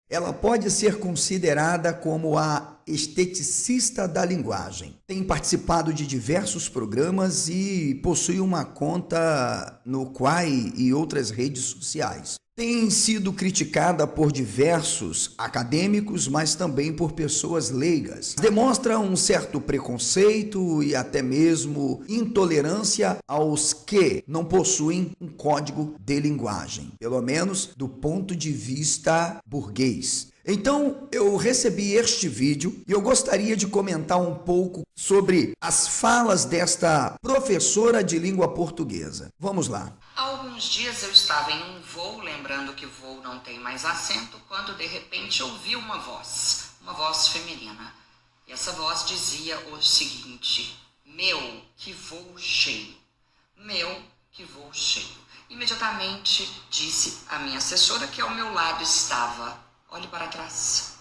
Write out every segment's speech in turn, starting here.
Ela pode ser considerada como a esteticista da linguagem. Tem participado de diversos programas e possui uma conta no Quai e outras redes sociais. Tem sido criticada por diversos acadêmicos, mas também por pessoas leigas. Demonstra um certo preconceito e até mesmo intolerância aos que não possuem um código de linguagem, pelo menos do ponto de vista burguês. Então, eu recebi este vídeo e eu gostaria de comentar um pouco sobre as falas desta professora de língua portuguesa. Vamos lá. Há alguns dias eu estava em um voo, lembrando que voo não tem mais acento, quando de repente ouvi uma voz feminina. E essa voz dizia o seguinte: meu, que voo cheio, meu, que voo cheio. Imediatamente disse a minha assessora, que ao meu lado estava: olhe para trás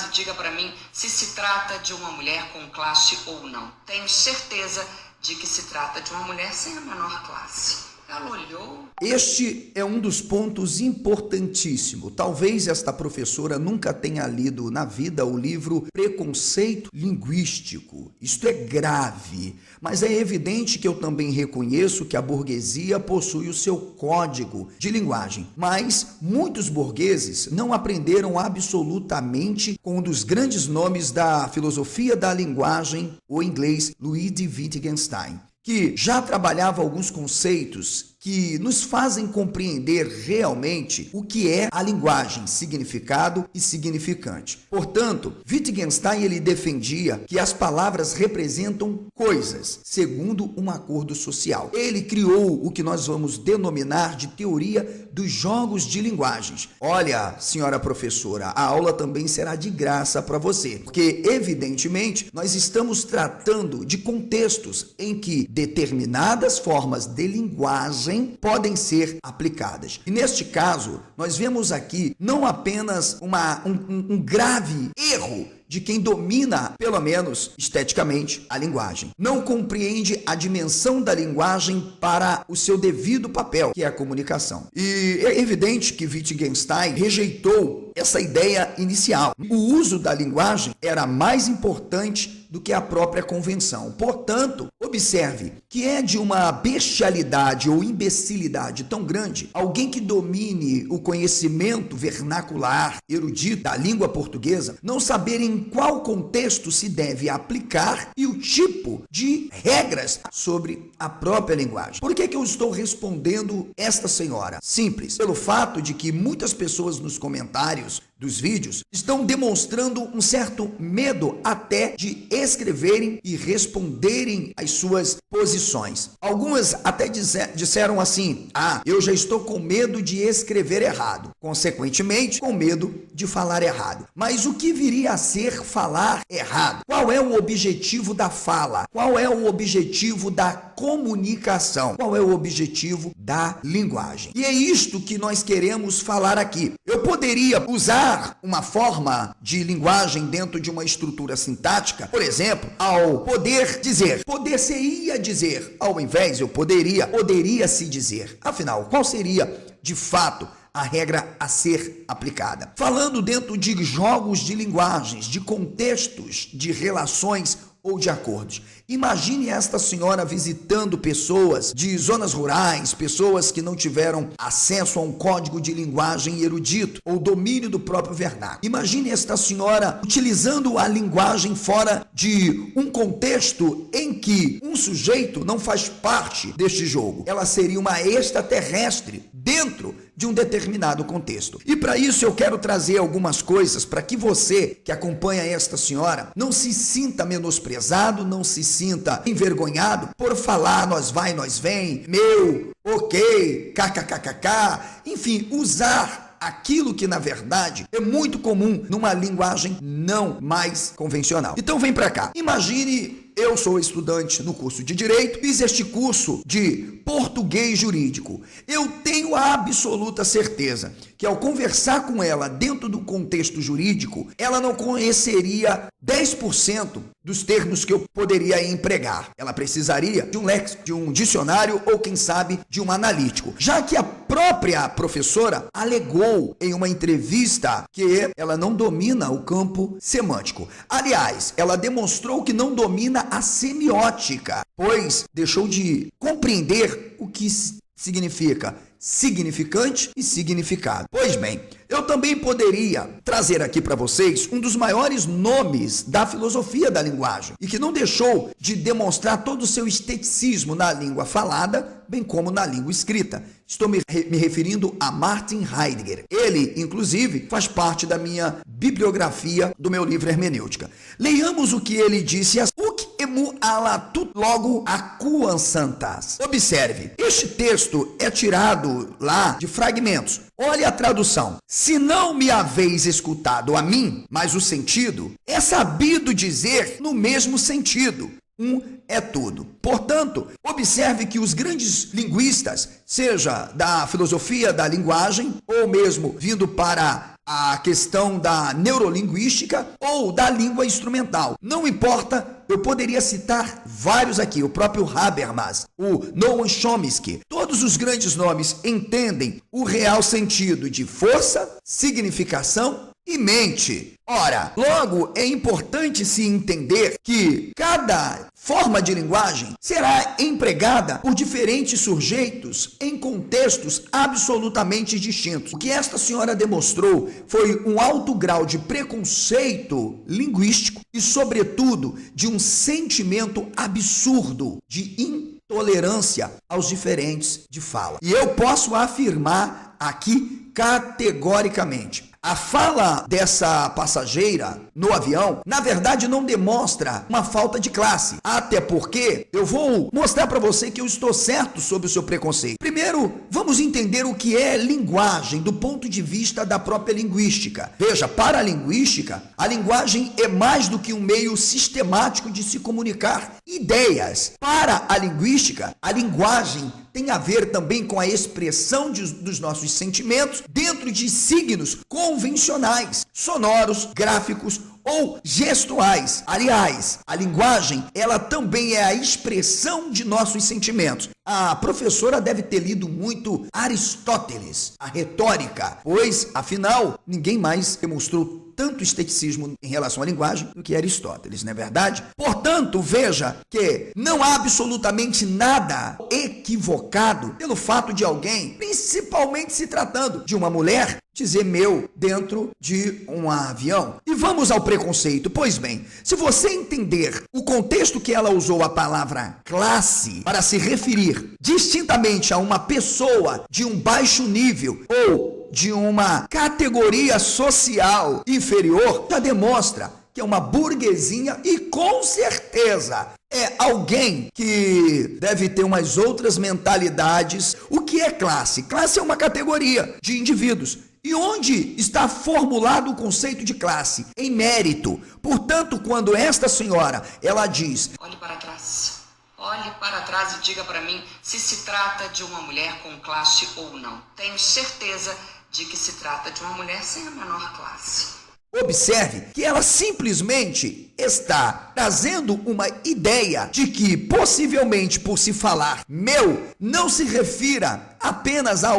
e diga para mim se se trata de uma mulher com classe ou não. Tenho certeza de que se trata de uma mulher sem a menor classe. Ela olhou. Este é um dos pontos importantíssimos. Talvez esta professora nunca tenha lido na vida o livro Preconceito Linguístico. Isto é grave, mas é evidente que eu também reconheço que a burguesia possui o seu código de linguagem. Mas muitos burgueses não aprenderam absolutamente com um dos grandes nomes da filosofia da linguagem, o inglês Louis de Wittgenstein, que já trabalhava alguns conceitos que nos fazem compreender realmente o que é a linguagem, significado e significante. Portanto, Wittgenstein ele defendia que as palavras representam coisas, segundo um acordo social. Ele criou o que nós vamos denominar de teoria dos jogos de linguagens. Olha, senhora professora, a aula também será de graça para você, porque evidentemente nós estamos tratando de contextos em que determinadas formas de linguagem podem ser aplicadas. E neste caso, nós vemos aqui não apenas um grave erro de quem domina, pelo menos esteticamente, a linguagem. Não compreende a dimensão da linguagem para o seu devido papel, que é a comunicação. E é evidente que Wittgenstein rejeitou essa ideia inicial. O uso da linguagem era mais importante do que a própria convenção. Portanto, observe que é de uma bestialidade ou imbecilidade tão grande alguém que domine o conhecimento vernacular, erudito da língua portuguesa, não saber em qual contexto se deve aplicar e o tipo de regras sobre a própria linguagem. Por que eu estou respondendo esta senhora? Simples, pelo fato de que muitas pessoas nos comentários dos vídeos estão demonstrando um certo medo até de escreverem e responderem às suas posições. Algumas até disseram assim: eu já estou com medo de escrever errado, consequentemente com medo de falar errado. Mas o que viria a ser falar errado? Qual é o objetivo da fala? Qual é o objetivo da comunicação? Qual é o objetivo da linguagem? E é isto que nós queremos falar aqui. Eu poderia usar uma forma de linguagem dentro de uma estrutura sintática, por exemplo, ao poder dizer, poder-se-ia dizer, ao invés eu poderia-se dizer. Afinal, qual seria de fato a regra a ser aplicada? Falando dentro de jogos de linguagens, de contextos, de relações ou de acordos. Imagine esta senhora visitando pessoas de zonas rurais, pessoas que não tiveram acesso a um código de linguagem erudito ou domínio do próprio vernáculo. Imagine esta senhora utilizando a linguagem fora de um contexto em que um sujeito não faz parte deste jogo. Ela seria uma extraterrestre dentro de um determinado contexto. E para isso eu quero trazer algumas coisas para que você que acompanha esta senhora não se sinta menosprezado, não se sinta envergonhado por falar nós vai, nós vem, meu, ok, kkkk, enfim, usar aquilo que na verdade é muito comum numa linguagem não mais convencional. Então vem para cá. Imagine, eu sou estudante no curso de Direito, fiz este curso de português jurídico. Eu tenho a absoluta certeza que ao conversar com ela dentro do contexto jurídico, ela não conheceria 10% dos termos que eu poderia empregar. Ela precisaria de um léxico, de um dicionário ou, quem sabe, de um analítico. Já que a própria professora alegou em uma entrevista que ela não domina o campo semântico. Aliás, ela demonstrou que não domina a semiótica, pois deixou de compreender o que significa significante e significado. Pois bem, eu também poderia trazer aqui para vocês um dos maiores nomes da filosofia da linguagem e que não deixou de demonstrar todo o seu esteticismo na língua falada, bem como na língua escrita. Estou me referindo a Martin Heidegger. Ele, inclusive, faz parte da minha bibliografia do meu livro Hermenêutica. Leiamos o que ele disse: Huc emu alatut logo acuam santas. Observe, este texto é tirado lá de fragmentos. Olhe a tradução. Se não me haveis escutado a mim, mas o sentido, é sabido dizer no mesmo sentido. Um é tudo. Portanto, observe que os grandes linguistas, seja da filosofia da linguagem, ou mesmo vindo para a questão da neurolinguística ou da língua instrumental, não importa, eu poderia citar vários aqui, o próprio Habermas, o Noam Chomsky, todos os grandes nomes entendem o real sentido de força, significação e mente. Ora, logo é importante se entender que cada forma de linguagem será empregada por diferentes sujeitos em contextos absolutamente distintos. O que esta senhora demonstrou foi um alto grau de preconceito linguístico e, sobretudo, de um sentimento absurdo de intolerância aos diferentes de fala. E eu posso afirmar aqui categoricamente: a fala dessa passageira no avião, na verdade, não demonstra uma falta de classe. Até porque eu vou mostrar para você que eu estou certo sobre o seu preconceito. Primeiro, vamos entender o que é linguagem do ponto de vista da própria linguística. Veja, para a linguística, a linguagem é mais do que um meio sistemático de se comunicar ideias. Para a linguística, a linguagem tem a ver também com a expressão dos nossos sentimentos dentro de signos convencionais, sonoros, gráficos ou gestuais. Aliás, a linguagem, ela também é a expressão de nossos sentimentos. A professora deve ter lido muito Aristóteles, a retórica, pois, afinal, ninguém mais demonstrou tanto esteticismo em relação à linguagem do que Aristóteles, não é verdade? Portanto, veja que não há absolutamente nada equivocado pelo fato de alguém, principalmente se tratando de uma mulher, dizer meu dentro de um avião. E vamos ao preconceito. Pois bem, se você entender o contexto que ela usou a palavra classe para se referir distintamente a uma pessoa de um baixo nível ou de uma categoria social inferior, já demonstra que é uma burguesinha e com certeza é alguém que deve ter umas outras mentalidades. O que é classe? Classe é uma categoria de indivíduos. E onde está formulado o conceito de classe? Em mérito. Portanto, quando esta senhora, ela diz: olhe para trás. Olhe para trás e diga para mim se se trata de uma mulher com classe ou não. Tenho certeza de que se trata de uma mulher sem a menor classe. Observe que ela simplesmente está trazendo uma ideia de que, possivelmente por se falar meu, não se refira apenas a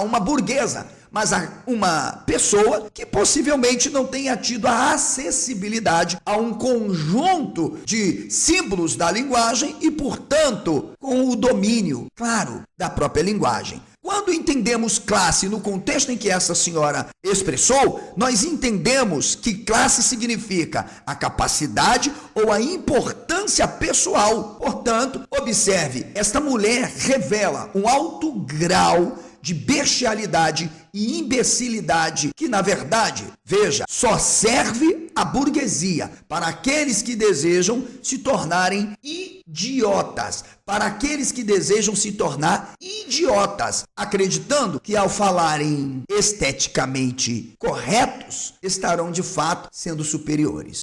uma burguesa, mas a uma pessoa que possivelmente não tenha tido a acessibilidade a um conjunto de símbolos da linguagem e, portanto, com o domínio, claro, da própria linguagem. Quando entendemos classe no contexto em que essa senhora expressou, nós entendemos que classe significa a capacidade ou a importância pessoal. Portanto, observe, esta mulher revela um alto grau de bestialidade e imbecilidade que, na verdade, veja, só serve à burguesia, para aqueles que desejam se tornarem idiotas, para aqueles que desejam se tornar idiotas, acreditando que ao falarem esteticamente corretos, estarão de fato sendo superiores.